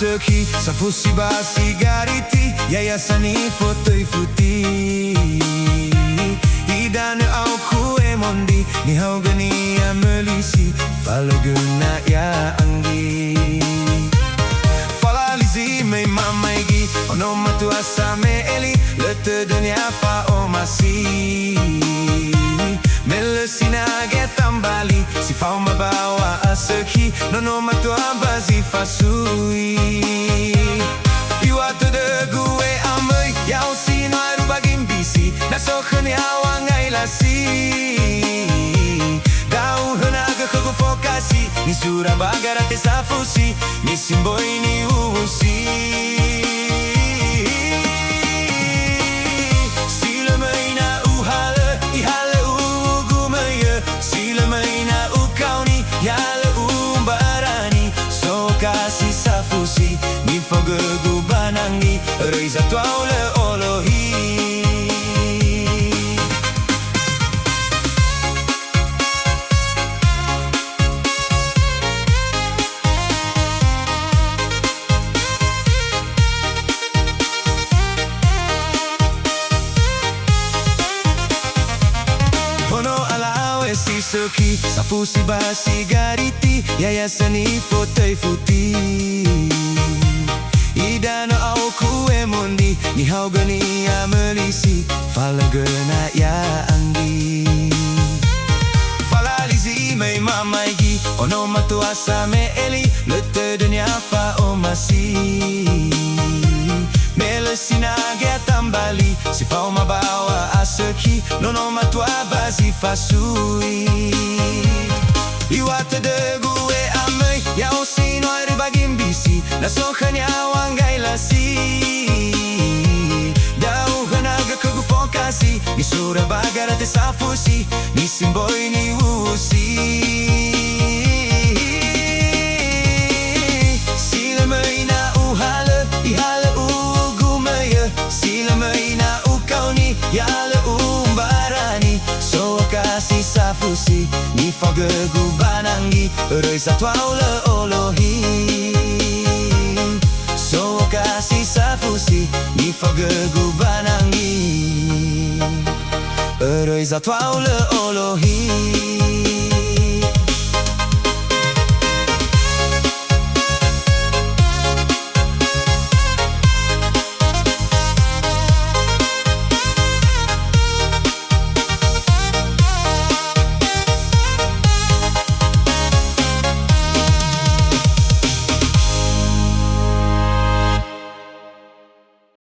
Fokasi Safusi basi gariti Yayasan ifotoi futi Idane au kue mondi Ni haugani ya melisi Falaguna ya anggi Falalizi me mamaigi Ono matu asame eli Lete dunia fa omasi Melesina getam bali Si fau mabawa aseki Nono matu abazi fasui Iwatu de gue amai Yau si no aru bagim bisi Nasokan yawa ngai lasi Dau henaga kego fokasi Ni Surabaya rate safusi Ni simboi ni usi Sila maina uhala Ihala ugumaya Sila maina ukauni Yala umbarani Fokasi safusi Ni fogegu banangi Reisa tuaule olohi Sisuki Safusi basi gariti Yayasan ifotoi futi Idano au kue mondi Ni haugani ya melisi Falaguna ya anggi Falalizi me mamaigi Ono matu asame eli Lete dunia fa omasi Melesina getam bali Si fau mabawa aseki Nono matu abazi fasui Iwata de gue amai Yau si no aru bagim bisi Nasokan yawa ngai lasi Dau hanaga kegu fokasi Ni Surabaya rate safusi Ni simboi ni usi Sila maina uhala Ihala Sila maina ukauni Yala umbarani Fokasi safusi Ni fogegu banangi Reisa tuaule olohi Fokasi safusi Ni fogegu banangi Reisa tuaule olohi